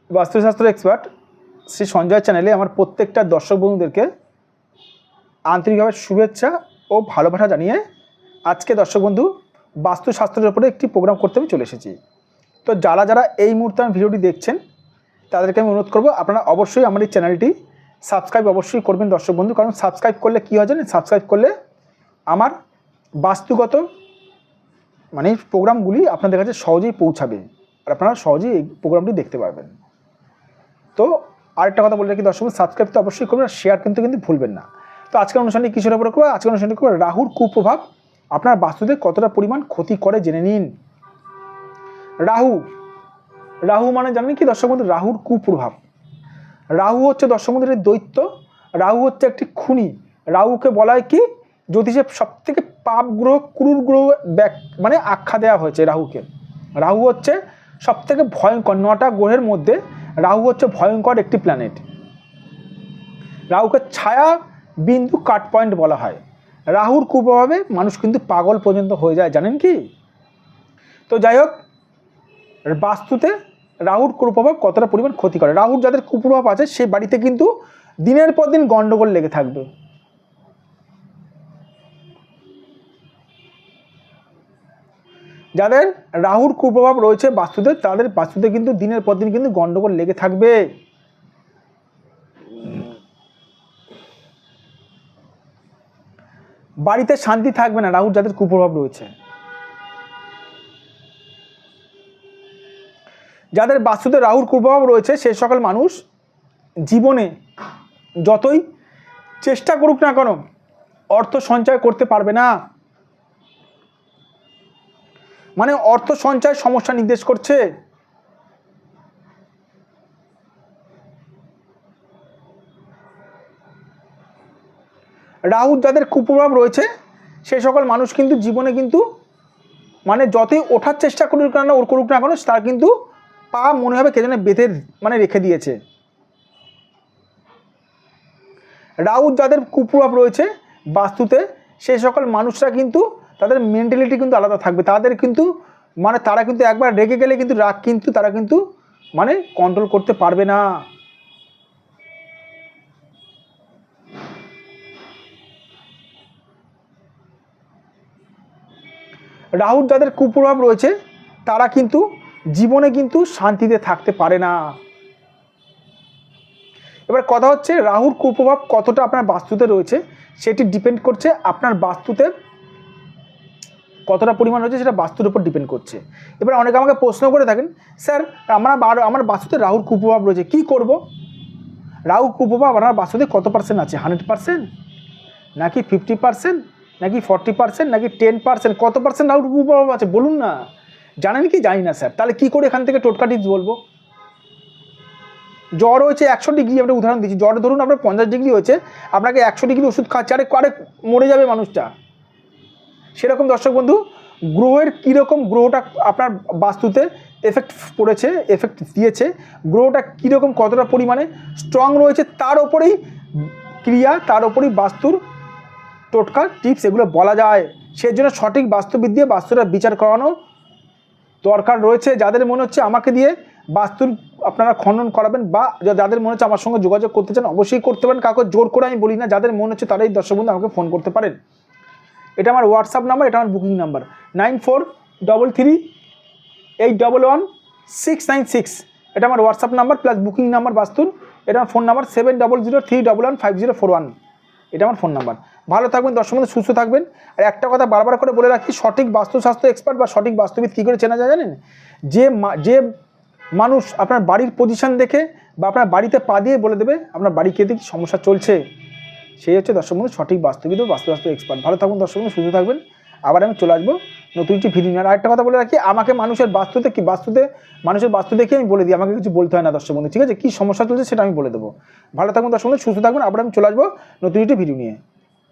বাস্তুশাস্ত্র এক্সপার্ট শ্রী সঞ্জয় চ্যানেলে আমার প্রত্যেকটা দর্শক বন্ধুদেরকে আন্তরিকভাবে শুভেচ্ছা ও ভালোবাসা জানিয়ে আজকে দর্শক বন্ধু বাস্তুশাস্ত্রের উপরে একটি প্রোগ্রাম করতে আমি চলে এসেছি। তো যারা যারা এই মুহূর্তে আমি ভিডিওটি দেখছেন তাদেরকে আমি অনুরোধ করবো আপনারা অবশ্যই আমার এই চ্যানেলটি সাবস্ক্রাইব অবশ্যই করবেন দর্শক বন্ধু। কারণ সাবস্ক্রাইব করলে কী হয় জানেন, সাবস্ক্রাইব করলে আমার বাস্তুগত প্রোগ্রামগুলি আপনাদের কাছে সহজেই পৌঁছাবে আর আপনারা সহজেই এই প্রোগ্রামটি দেখতে পারবেন। তো আরেকটা কথা বলে রাখি দর্শক, সাবস্ক্রাইব তো অবশ্যই করবেন আর শেয়ার কিন্তু ভুলবেন না। তো আজকের অনুষ্ঠানটি কিসের উপরে করবো? আজকের অনুষ্ঠানটি করবো রাহুর কুপ্রভাব আপনার বাস্তুতে কতটা পরিমাণ ক্ষতি করে জেনে নিন। রাহু মানে জানেন কি দর্শক বন্ধু? রাহুর কুপ্রভাব। রাহু হচ্ছে দর্শক বন্ধুদের দৈত্য, রাহু হচ্ছে একটি খুনি। রাহুকে বলা হয় কি জ্যোতিষে সব থেকে পাপ গ্রহ, ক্রূর গ্রহ আখ্যা দেওয়া হয়েছে রাহুকে। রাহু হচ্ছে সব থেকে ভয়ঙ্কর, 9টা গ্রহের মধ্যে রাহু হচ্ছে ভয়ঙ্কর একটি প্ল্যানেট। রাহুকে ছায়া বিন্দু কাট পয়েন্ট বলা হয়। রাহুর কুপ্রভাবে মানুষ কিন্তু পাগল পর্যন্ত হয়ে যায়, জানেন কি? তো যাই হোক, বাস্তুতে রাহুর কুপ্রভাব কতটা পরিমাণ ক্ষতি করে। রাহুর যাদের কুপ্রভাব আছে সেই বাড়িতে কিন্তু দিনের পর দিন গন্ডগোল লেগে থাকবে। যাদের রাহুর কুপ্রভাব রয়েছে বাস্তুতে, তাদের বাস্তুতে কিন্তু দিনের পর দিন কিন্তু গন্ডগোল লেগে থাকবে। বাড়িতে শান্তি থাকবে না রাহুর যাদের কুপ্রভাব রয়েছে। যাদের বাস্তুতে রাহুর কুপ্রভাব রয়েছে সেই সকল মানুষ জীবনে যতই চেষ্টা করুক না কেন অর্থ সঞ্চয় করতে পারবে না। অর্থ সঞ্চয় সমস্যা নির্দেশ করছে। রাহুর যাদের কুপ্রভাব রয়েছে সেই সকল মানুষ কিন্তু জীবনে কিন্তু যতই ওঠার চেষ্টা করুক না কেন তার কিন্তু পা মনে হবে কে যেন বেঁধে রেখে দিয়েছে। রাহুর যাদের কুপ্রভাব রয়েছে বাস্তুতে সেই সকল মানুষরা কিন্তু তাদের মেন্টালিটি কিন্তু আলাদা থাকবে। তাদের কিন্তু তারা কিন্তু একবার রেগে গেলে কিন্তু রাগ কিন্তু তারা কিন্তু কন্ট্রোল করতে পারবে না। রাহুর যাদের কুপ্রভাব রয়েছে তারা কিন্তু জীবনে কিন্তু শান্তিতে থাকতে পারে না। এবার কথা হচ্ছে রাহুর কুপ্রভাব কতটা আপনার বাস্তুতে রয়েছে সেটি ডিপেন্ড করছে আপনার বাস্তুতে কতটা পরিমাণ রয়েছে, সেটা বাস্তুর উপর ডিপেন্ড করছে। এবার অনেকে আমাকে প্রশ্ন করে থাকেন, স্যার আমার বাস্তুতে রাহুর কুপ্রভাব রয়েছে, কি করব? রাহুর কুপ্রভাব আপনার বাস্তুতে কত পার্সেন্ট আছে? 100%, নাকি 50%, নাকি 40%, নাকি 10%? কত পার্সেন্ট রাহুর কুপ্রভাব আছে বলুন না। জানেন কি? জানি না স্যার। তাহলে কী করে এখান থেকে টোটকা টিপস বলবো? জ্বর হয়েছে 100 ডিগ্রি, আমরা উদাহরণ দিচ্ছি। জ্বর ধরুন আপনার 50 ডিগ্রি হয়েছে, আপনাকে 100 ডিগ্রি ওষুধ খাচ্ছে, আরেক মরে যাবে মানুষটা। সেরকম দর্শক বন্ধু গ্রহের কীরকম, গ্রহটা আপনার বাস্তুতে এফেক্ট পড়েছে, এফেক্ট দিয়েছে, গ্রহটা কীরকম কতটা পরিমাণে স্ট্রং রয়েছে তার ওপরেই ক্রিয়া, তার ওপরেই বাস্তুর টোটকা টিপস এগুলো বলা যায়। সেজন্য সঠিক বাস্তুবিদ দিয়ে বাস্তুটা বিচার করানো দরকার রয়েছে। যাদের মনে হচ্ছে আমাকে দিয়ে বাস্তুর আপনারা খনন করাবেন বা যাদের মনে হচ্ছে আমার সঙ্গে যোগাযোগ করতে চান অবশ্যই করতে পারেন, কাউকে জোর করে আমি বলি না। যাদের মনে হচ্ছে তারাই দর্শক বন্ধু আমাকে ফোন করতে পারেন। এটা আমার হোয়াটসঅ্যাপ নাম্বার, এটা আমার বুকিং নাম্বার 9433811696। এটা আমার WhatsApp number plus booking number বাস্তুর। এটা আমার ফোন নাম্বার 7003115041। এটা আমার ফোন নাম্বার। ভালো থাকবেন দর্শক বন্ধু, সুস্থ থাকবেন। আর একটা কথা বারবার করে বলে রাখি, সঠিক বাস্তুশাস্ত্র এক্সপার্ট বা সঠিক বাস্তুবিদ কী করে চেনা যায় জানেন? যে মানুষ আপনার বাড়ির পজিশন দেখে বা আপনার বাড়িতে পা দিয়ে বলে দেবে আপনার বাড়িতে কি সমস্যা চলছে, সেই হচ্ছে দর্শক বন্ধু সঠিক বাস্তুবিদ ও বাস্তুশাস্ত্র এক্সপার্ট। ভালো থাকুন দর্শক বন্ধু, সুস্থ থাকবেন। আবার আমি চলে আসবো নতুন একটি ভিডিও নিয়ে। আর একটা কথা বলে রাখি, আমাকে মানুষের বাস্তু দেখে আমি বলে দিই, আমাকে কিছু বলতে হয় না দর্শক বন্ধু, ঠিক আছে? কী সমস্যা চলছে সেটা আমি বলে দেবো। ভালো থাকুন দর্শক বন্ধু, সুস্থ থাকবেন। আবার আমি চলে আসবো নতুন একটি ভিডিও নিয়ে।